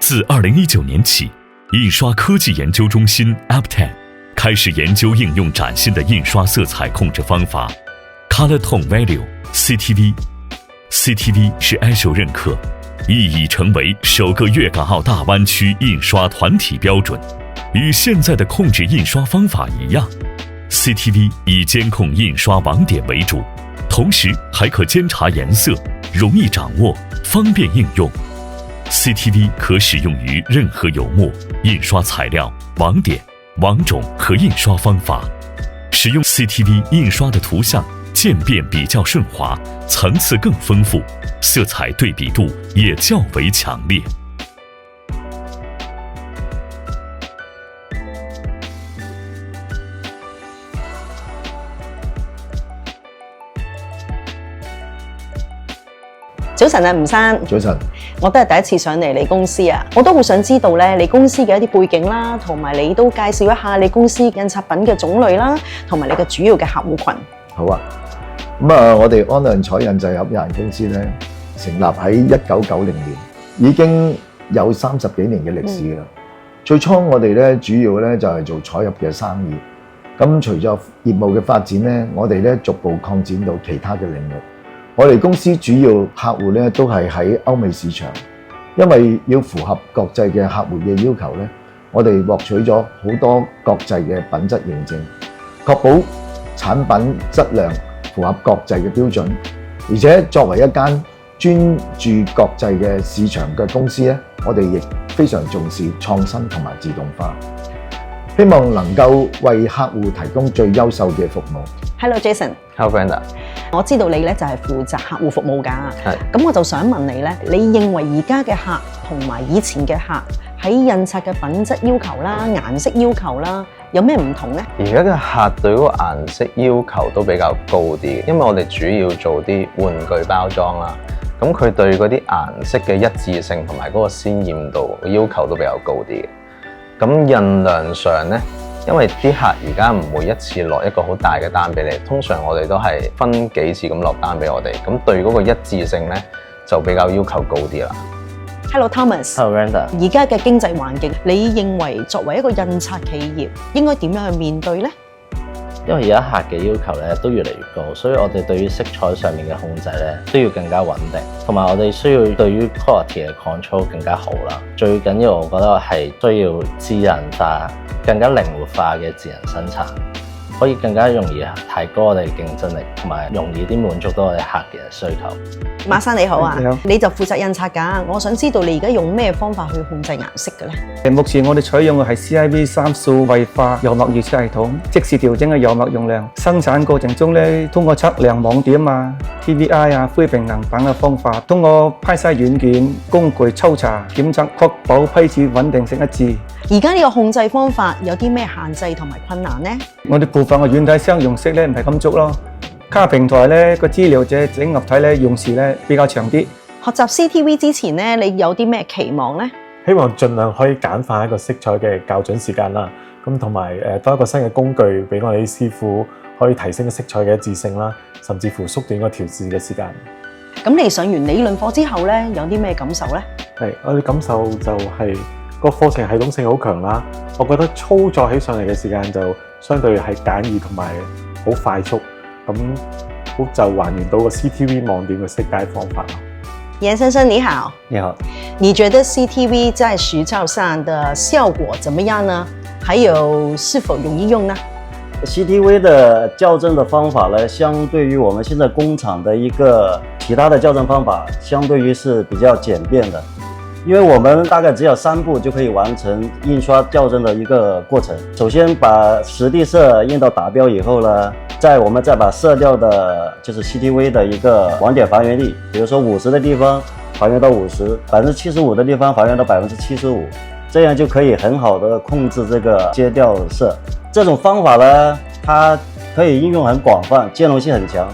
自2019年起，印刷科技研究中心 AppTec 开始研究应用崭新的印刷色彩控制方法 Color Tone Value CTV。CTV 是 ASIL 认可，已成为首个粤港澳大湾区印刷团体标准。与现在的控制印刷方法一样， CTV 以监控印刷网点为主，同时还可监察颜色，容易掌握，方便应用。CTV 可使用于任何油墨、印刷材料、网点、网种和印刷方法。使用 CTV 印刷的图像渐变比较顺滑，层次更丰富，色彩对比度也较为强烈。早晨啊，吳生。早晨。我都係第一次上嚟你公司啊，我都好想知道咧，你公司嘅一啲背景啦，同埋你都介紹一下你公司印刷品嘅種類啦，同埋你嘅主要嘅客戶群。好啊，我哋安量彩印製有限公司咧，成立喺1990年，已經有30幾年嘅歷史啦。最初我哋咧主要咧就係做彩入嘅生意，咁隨咗業務嘅發展咧，我哋咧逐步擴展到其他嘅領域。我哋公司主要客戶咧都係喺歐美市場，因為要符合國際嘅客戶嘅要求咧，我哋獲取咗好多國際嘅品質認證，確保產品質量符合國際嘅標準。而且作為一間專注國際嘅市場嘅公司咧，我哋亦非常重視創新同埋自動化，希望能夠為客戶提供最優秀嘅服務。Hello Jason。Hello Brenda。我知道你咧就係負責客戶服務㗎。係。咁我就想問你咧，你認為而家嘅客同埋以前嘅客喺印刷嘅品質要求啦、顏色要求啦，有咩唔同咧？而家嘅客對嗰個顏色要求都比較高啲，因為我哋主要做啲玩具包裝啦，咁佢對嗰啲顏色嘅一致性同埋嗰個鮮豔度要求都比較高啲嘅。咁印量上咧，因為啲客而家唔會一次落一個好大嘅單俾你，通常我哋都係分幾次咁落單俾我哋，咁對嗰個一致性咧就比較要求高啲啦。Hello Thomas。Hello Brenda。而家嘅經濟環境，你認為作為一個印刷企業應該點樣去面對呢？因為而家客嘅要求咧都越嚟越高，所以我哋對於色彩上面嘅控制咧都要更加穩定，同埋我哋需要對於 quality 嘅 control 更加好啦。最緊要我覺得係需要智能化、更加靈活化嘅智能生產，可以更加容易提高我哋競爭力，同埋容易啲滿足到我哋客嘅需求。馬生你好啊，你好。你就負責印刷㗎，我想知道你而家用咩方法去控制顏色嘅咧？目前我哋採用嘅係 CIV3 數位化油墨預測系統，即時調整嘅油墨用量。生產過程中咧，通過測量網點啊、TVI 啊、灰平衡等嘅方法，通過批篩軟件工具抽查檢測，確保批次穩定性一致。而家呢個控制方法有啲咩限制同埋困難呢？我哋部分嘅軟體商用色咧唔係咁足咯。卡平台咧個資料者整合體咧用時咧比較長啲。學習 CTV 之前咧，你有啲咩期望呢？希望盡量可以簡化一個色彩嘅校準時間啦，咁同埋多一個新嘅工具俾我哋啲師傅可以提升色彩嘅一致性啦，甚至乎縮短個調試嘅時間。咁你上完理論課之後咧，有啲咩感受呢？係，我哋感受就係個課程系統性好強啦，我覺得操作起上嚟嘅時間就相對係簡易同埋好快速，咁就還原到個 CTV 網點嘅色階方法咯。嚴先生你好。你好。你覺得 CTV 在實照上的效果怎麼樣呢？還有是否容易用呢？ CTV 的校正的方法呢，相對於我們現在工廠的一個其他的校正方法，相對於是比較簡便的。因為我們大概只有3步就可以完成印刷校正的一個過程。首先把實地色印到達標以後呢，我們再把色調的，就是 CTV 的一個網點還原率，比如說50的地方還原到50%，75%的地方還原到75%，這樣就可以很好的控制這個階調色。這種方法呢，它可以應用很廣泛，兼容性很強，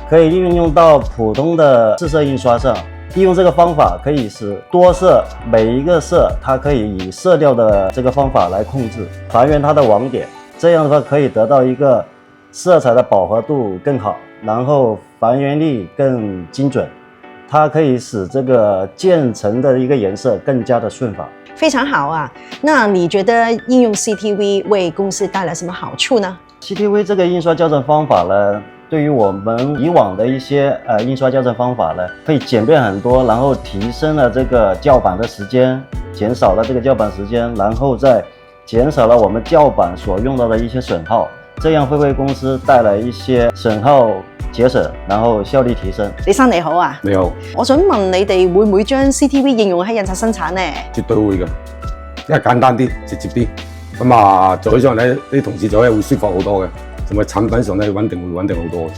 可以應用到普通的四色印刷上。利用這個方法可以使多色，每一個色它可以以色調的這個方法來控制，還原它的網點，這樣的話可以得到一個色彩的飽和度更好，然後還原率更精準，它可以使这个渐层的一个颜色更加的顺滑。非常好啊！那你觉得应用 CTV 为公司带来什么好处呢？ CTV 这个印刷校正方法呢，对于我们以往的一些印刷校正方法呢，会简便很多，然后提升了这个校版的时间，减少了这个校版时间，然后再减少了我们校版所用到的一些损耗，这样會為公司帶來一些損耗節省，然後效率提升。李生你好啊，你好，我想問你哋會唔會將 CTV 應用喺印刷生產呢？絕對會嘅，因為簡單啲、直接啲，咁啊做起上嚟啲同事做咧會舒服好多嘅，同埋產品上咧穩定好多嘅。